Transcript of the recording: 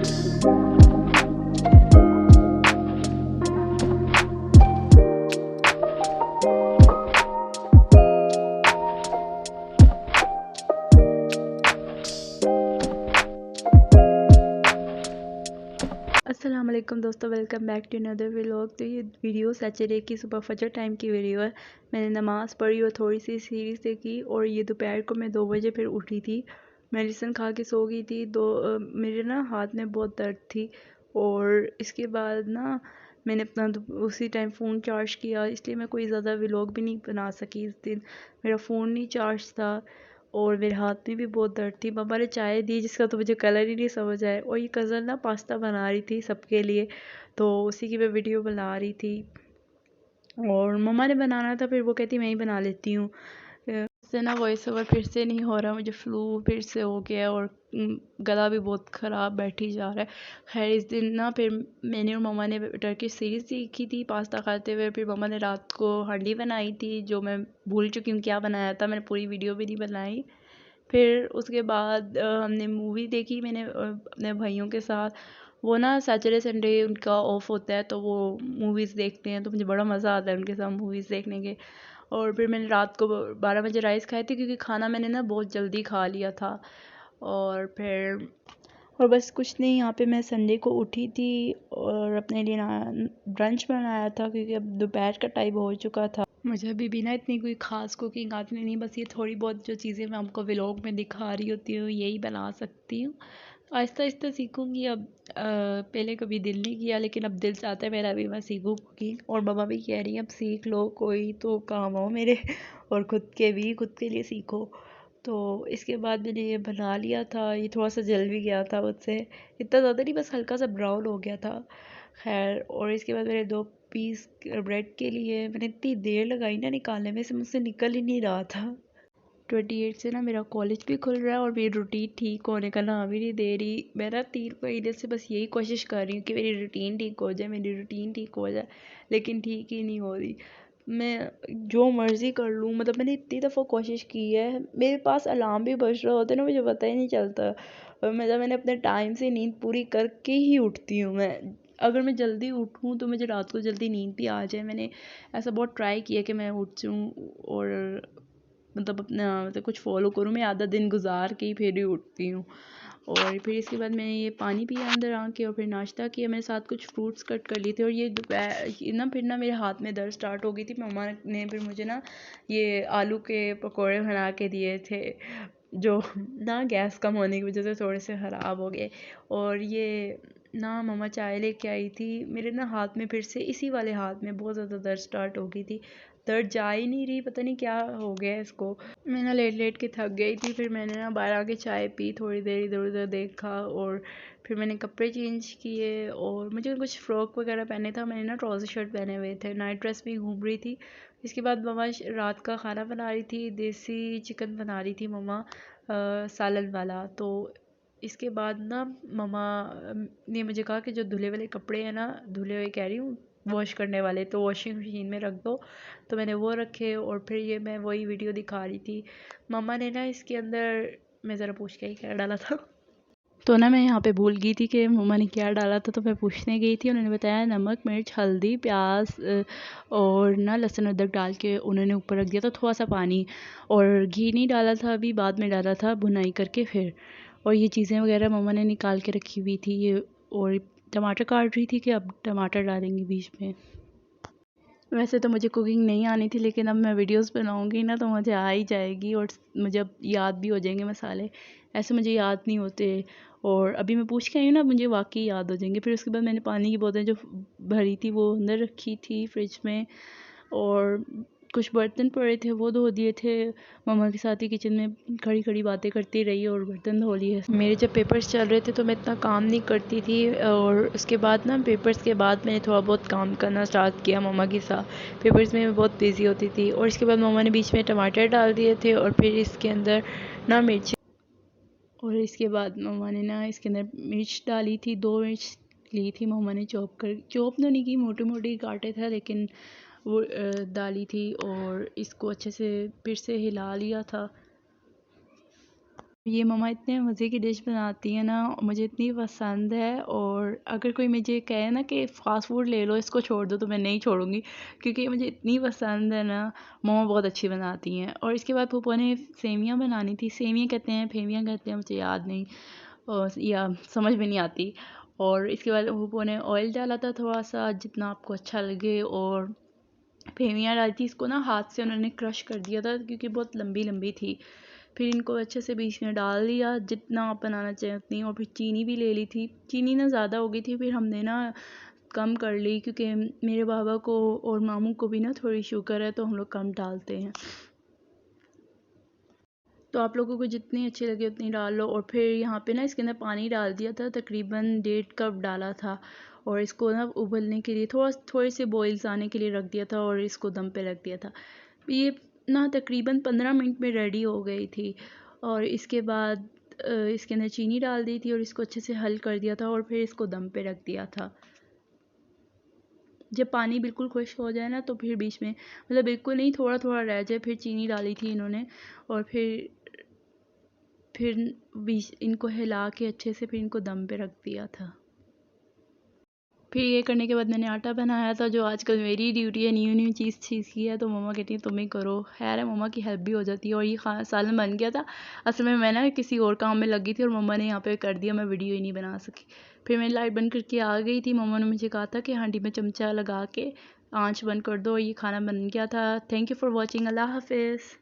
अस्सलाम वालेकुम दोस्तों, welcome back to another vlog. तो ये वीडियो सैटरडे की सुबह फजर टाइम की वीडियो है। मैंने नमाज़ पढ़ी और थोड़ी सी सीरीज देखी और ये दोपहर को मैं 2 बजे फिर उठी थी। मेडिसिन खा के सो गई थी। मेरे ना हाथ में बहुत दर्द थी और इसके बाद ना मैंने अपना उसी टाइम फ़ोन चार्ज किया, इसलिए मैं कोई ज़्यादा व्लॉग भी नहीं बना सकी इस दिन। मेरा फ़ोन नहीं चार्ज था और मेरे हाथ में भी बहुत दर्द थी। मम्मा ने चाय दी जिसका तो मुझे कलर ही नहीं समझ आया। और ये कज़न ना पास्ता बना रही थी सबके लिए, तो उसी की मैं वीडियो बना रही थी। और मम्मा ने बनाना था, फिर वो कहती मैं ही बना लेती हूँ। इससे ना वॉइस ओवर फिर से नहीं हो रहा, मुझे फ्लू फिर से हो गया और गला भी बहुत ख़राब बैठी जा रहा है। खैर इस दिन ना फिर मैंने और मम्मा ने टर्किश सीरीज़ देखी थी पास्ता खाते हुए। फिर मम्मा ने रात को हांडी बनाई थी, जो मैं भूल चुकी हूँ क्या बनाया था, मैंने पूरी वीडियो भी नहीं बनाई। फिर उसके बाद हमने मूवी देखी, मैंने अपने भाइयों के साथ। वो ना सैटरडे संडे उनका ऑफ होता है तो वो मूवीज़ देखते हैं, तो मुझे बड़ा मज़ा आता है उनके साथ मूवीज़ देखने के। और फिर मैंने रात को 12 बजे राइस खाए थे, क्योंकि खाना मैंने ना बहुत जल्दी खा लिया था। और फिर और बस कुछ नहीं, यहाँ पे मैं संडे को उठी थी और अपने लिए ब्रंच बनाया था, क्योंकि अब दोपहर का टाइम हो चुका था। मुझे अभी भी ना इतनी कोई ख़ास कुकिंग आती नहीं, बस ये थोड़ी बहुत जो चीज़ें मैं आपको व्लॉग में दिखा रही होती हूँ यही बना सकती हूँ। आहिस्ता आहिस्ता सीखूँगी अब। पहले कभी दिल नहीं किया, लेकिन अब दिल चाहता है मेरा भी मैं सीखूँ कुकिंग। और मम्मा भी कह रही हैं अब सीख लो, कोई तो काम हो मेरे और खुद के लिए सीखो। तो इसके बाद मैंने ये बना लिया था। ये थोड़ा सा जल भी गया था मुझसे, इतना ज़्यादा नहीं, बस हल्का सा ब्राउन हो गया था। खैर और इसके बाद मैंने 2 पीस ब्रेड के लिए मैंने इतनी देर लगाई ना निकालने में, से मुझसे निकल ही नहीं रहा था। 28 से ना मेरा कॉलेज भी खुल रहा है और मेरी रूटीन ठीक होने का नाम ही नहीं दे रही। मैं ना 3 महीने से बस यही कोशिश कर रही हूँ कि मेरी रूटीन ठीक हो जाए, मेरी रूटीन ठीक हो जाए, लेकिन ठीक ही नहीं हो रही। मैं जो मर्ज़ी कर लूँ, मतलब मैंने इतनी दफ़ा कोशिश की है, मेरे पास अलार्म भी बज रहा होता है ना, मुझे पता ही नहीं चलता। और मैंने अपने टाइम से नींद पूरी करके ही उठती हूँ मैं। अगर मैं जल्दी उठूँ तो मुझे रात को जल्दी नींद भी आ जाए। मैंने ऐसा बहुत ट्राई किया कि मैं उठ जाऊँ और मतलब अपना मतलब कुछ फ़ॉलो करूँ। मैं आधा दिन गुज़ार के ही फिर ही उठती हूँ। और फिर इसके बाद मैंने ये पानी पिया अंदर आके और फिर नाश्ता किया। मैंने साथ कुछ फ्रूट्स कट कर लिए थे। और ये दोपहर ना फिर ना मेरे हाथ में दर्द स्टार्ट हो गई थी। मम्मा ने फिर मुझे ना ये आलू के पकौड़े बना के दिए थे, जो ना गैस कम होने की वजह से थोड़े से ख़राब हो गए। और ये ना मम्मा चाय लेके आई थी। मेरे ना हाथ में फिर से इसी वाले हाथ में बहुत ज़्यादा दर्द स्टार्ट हो गई थी। दर्द जा ही नहीं रही, पता नहीं क्या हो गया है इसको। मैं ना लेट लेट के थक गई थी। फिर मैंने ना बाहर आके चाय पी, थोड़ी देर इधर उधर देखा और फिर मैंने कपड़े चेंज किए और मुझे कुछ फ़्रॉक वगैरह पहने था। मैंने ना ट्राउज़र शर्ट पहने हुए थे, नाइट ड्रेस में घूम रही थी। इसके बाद मम्मा रात का खाना बना रही थी, देसी चिकन बना रही थी मम्मा, सालन वाला। तो इसके बाद ना मम्मा ने मुझे कहा कि जो धुले वाले कपड़े हैं ना, धुले हुए कह रही हूँ, वॉश करने वाले, तो वॉशिंग मशीन में रख दो। तो मैंने वो रखे और फिर ये मैं वही वीडियो दिखा रही थी। मम्मा ने ना इसके अंदर, मैं ज़रा पूछ के ही क्या डाला था तो ना मैं यहाँ पे भूल गई थी कि मम्मा ने क्या डाला था, तो मैं पूछने गई थी। उन्होंने बताया नमक, मिर्च, हल्दी, प्याज और ना लहसुन अदरक डाल के उन्होंने ऊपर रख दिया था, थोड़ा सा पानी। और घी नहीं डाला था अभी, बाद में डाला था भुनाई करके फिर। और ये चीज़ें वगैरह मम्मा ने निकाल के रखी हुई थी ये। और टमाटर काट रही थी कि अब टमाटर डालेंगी बीच में। वैसे तो मुझे कुकिंग नहीं आनी थी, लेकिन अब मैं वीडियोस बनाऊंगी ना तो मुझे आ ही जाएगी और मुझे अब याद भी हो जाएंगे मसाले। ऐसे मुझे याद नहीं होते और अभी मैं पूछ के आई हूँ ना, मुझे वाकई याद हो जाएंगे। फिर उसके बाद मैंने पानी की बोतल जो भरी थी वो अंदर रखी थी फ्रिज में। और कुछ बर्तन पड़े थे वो धो दिए थे। मम्मा के साथ ही किचन में खड़ी खड़ी बातें करती रही और बर्तन धो लिए। मेरे जब पेपर्स चल रहे थे तो मैं इतना काम नहीं करती थी, और उसके बाद ना पेपर्स के बाद मैंने थोड़ा बहुत काम करना स्टार्ट किया मम्मा के साथ। पेपर्स में मैं बहुत बिजी होती थी। और इसके बाद मम्मा ने बीच में टमाटर डाल दिए थे और फिर इसके अंदर ना मिर्च, और इसके बाद मम्मा ने ना इसके अंदर मिर्च डाली थी। 2 मिर्च ली थी मम्मा ने, चॉप तो नहीं की, मोटे मोटे काटे थे, लेकिन वो डाली थी। और इसको अच्छे से फिर से हिला लिया था। ये मम्मा इतने मज़े की डिश बनाती हैं ना, मुझे इतनी पसंद है। और अगर कोई मुझे कहे ना कि फ़ास्ट फूड ले लो, इसको छोड़ दो, तो मैं नहीं छोड़ूंगी, क्योंकि मुझे इतनी पसंद है ना। मम्मा बहुत अच्छी बनाती हैं। और इसके बाद पापा ने सेवियां बनानी थी। सेवियां कहते हैं, फेवियां कहते हैं, मुझे याद नहीं, और या समझ में नहीं आती। और इसके बाद पापा ने ऑयल डाला था थोड़ा सा, जितना आपको अच्छा लगे, और फेवियां डाली थी। इसको ना हाथ से उन्होंने क्रश कर दिया था, क्योंकि बहुत लंबी लंबी थी। फिर इनको अच्छे से बीच में डाल दिया, जितना आप बनाना चाहें उतनी। और फिर चीनी भी ले ली थी। चीनी ना ज़्यादा हो गई थी, फिर हमने ना कम कर ली, क्योंकि मेरे बाबा को और मामू को भी ना थोड़ी शुगर है, तो हम लोग कम डालते हैं। तो आप लोगों को जितनी अच्छी लगे उतनी डाल लो। और फिर यहाँ पे ना इसके अंदर पानी डाल दिया था, तकरीबन 1.5 कप डाला था। और इसको ना उबलने के लिए थोड़े से बॉइल्स आने के लिए रख दिया था, और इसको दम पे रख दिया था। ये ना तकरीबन 15 मिनट में रेडी हो गई थी। और इसके बाद इसके अंदर चीनी डाल दी थी, और इसको अच्छे से हल कर दिया था, और फिर इसको दम पे रख दिया था। जब पानी बिल्कुल खुश्क हो जाए ना, तो फिर बीच में, मतलब बिल्कुल नहीं, थोड़ा थोड़ा रह जाए, फिर चीनी डाली थी इन्होंने। और फिर बीच इनको हिला के अच्छे से फिर इनको दम पे रख दिया था। फिर ये करने के बाद मैंने आटा बनाया था, जो आजकल मेरी ड्यूटी है, न्यू न्यू चीज़ चीज़ की है, तो मम्मा कहती है तुम ही करो। खैर है, मम्मा की हेल्प भी हो जाती है। और ये सालन बन गया था। असल में मैं ना किसी और काम में लगी थी, और मम्मा ने यहाँ पे कर दिया, मैं वीडियो ही नहीं बना सकी। फिर मैं लाइट बंद करके आ गई थी। मम्मा ने मुझे कहा था कि हांडी में चमचा लगा के आँच बंद कर दो, और ये खाना बन गया था। Thank you for watching. अल्लाह हाफिज़।